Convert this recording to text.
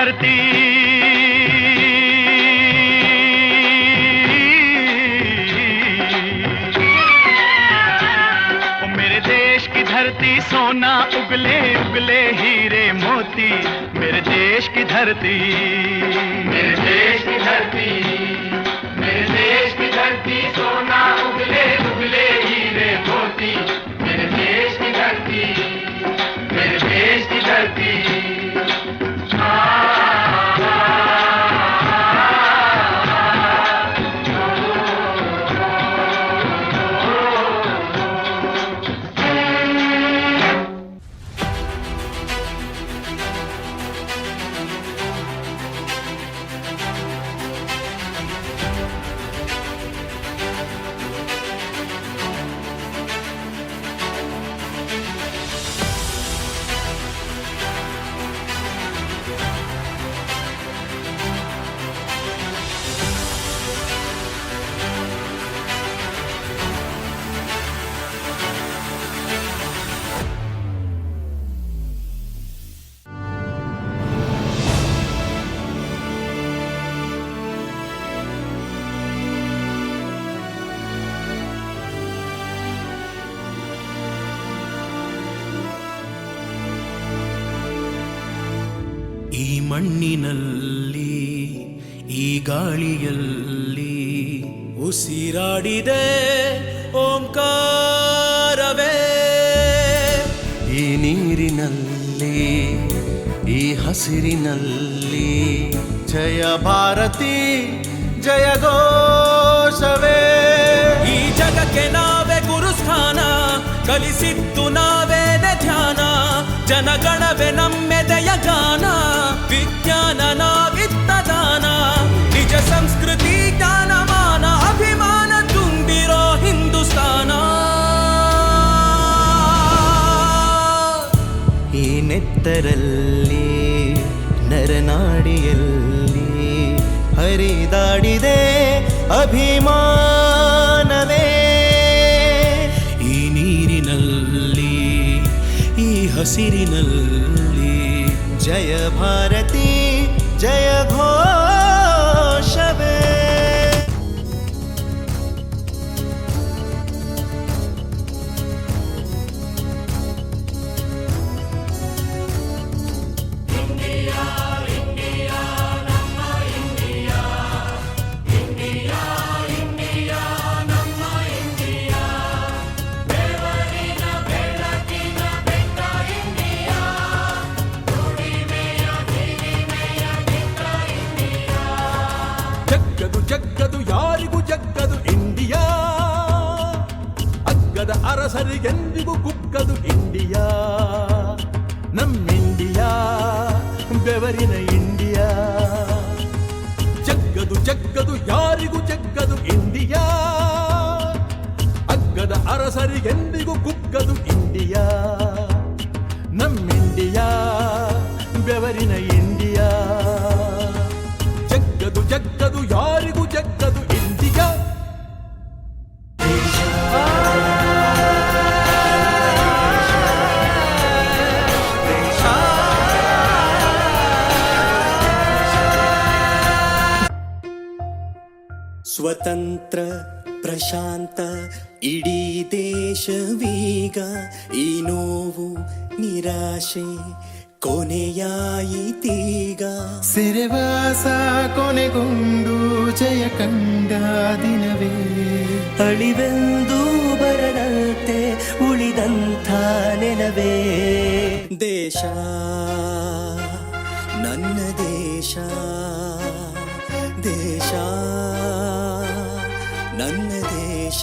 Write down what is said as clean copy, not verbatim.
धरती, ओ मेरे देश की धरती सोना उगले उगले हीरे मोती, मेरे देश की धरती, मेरे देश की धरती, मेरे देश की धरती सोना उगले उगले हीरे मोती, मेरे देश की धरती, मेरे देश की धरती। ಈ ಮಣ್ಣಿನಲ್ಲಿ ಈ ಗಾಳಿಯಲ್ಲಿ ಉಸಿರಾಡಿದೆ ಓಂಕಾರವೇ, ಈ ನೀರಿನಲ್ಲಿ ಈ ಹಸಿರಿನಲ್ಲಿ ಜಯ ಭಾರತಿ ಜಯ ಘೋಷವೇ. ಈ ಜಗಕ್ಕೆ ನಾವೇ ಗುರುಸ್ಥಾನ, ಕಲಿಸಿದ್ದು ನಾವೇನೆ ಧ್ಯಾನ, ಜನಗಣವೇ ನಮ್ಮೆದೆಯ ಗಾನ, ವಿಜ್ಞಾನ ನಾವಿತ್ತ ದಾನ, ನಿಜ ಸಂಸ್ಕೃತಿ ಜ್ಞಾನಮಾನ ಅಭಿಮಾನ ತುಂಬಿರೋ ಹಿಂದೂಸ್ತಾನ. ಈ ನೆತ್ತರಲ್ಲಿ ನರನಾಡಿಯಲ್ಲಿ ಹರಿದಾಡಿದೆ ಅಭಿಮಾನವೇ. ಈ ನೀರಿನಲ್ಲಿ ಈ ಹಸಿರಿನಲ್ಲಿ ಜಯ ಭಾರತಿ ಜಯ ಘೋಷವೇ. ಜಗ್ಗದು ಯಾರಿಗೂ ಜಗ್ಗದು ಇಂಡಿಯಾ, ಅಗ್ಗದ ಅರಸರಿಗೆಂದಿಗೂ ಕುಕ್ಕದು ಇಂಡಿಯಾ. ನಮ್ಮಿಂಡಿಯಾ ಬೆವರಿನ ಇಂಡಿಯಾ, ಜಗ್ಗದು ಯಾರಿಗೂ ಜಗ್ಗದು ಇಂಡಿಯಾ, ಅಗ್ಗದ ಅರಸರಿಗೆಂದಿಗೂ ಕುಕ್ಕದು ಇಂಡಿಯಾ. ನಮ್ಮಿಂಡಿಯಾ ಬೆವರಿನ ಇಂಡಿಯಾ, ಜಗ್ಗದು ಯಾರಿಗೂ ಜಗ್ಗದು ಇಂಡಿಯಾ. ಸ್ವತಂತ್ರ ಪ್ರಶಾಂತ ಇಡೀ ದೇಶವೀಗ, ಈ ನೋವು ನಿರಾಶೆ ಕೊನೆಯಾಯಿತೀಗ. ಸೆರೆವಾಸ ಕೊನೆಗೊಂಡು ಜಯ ಕಂಡ ದಿನವೇ, ಅಳಿವೆಂದು ಬರದಂತೆ ಉಳಿದಂಥ ನೆಲವೇ. ದೇಶ ನನ್ನ ದೇಶ, ದೇಶ ನನ್ನ ದೇಶ.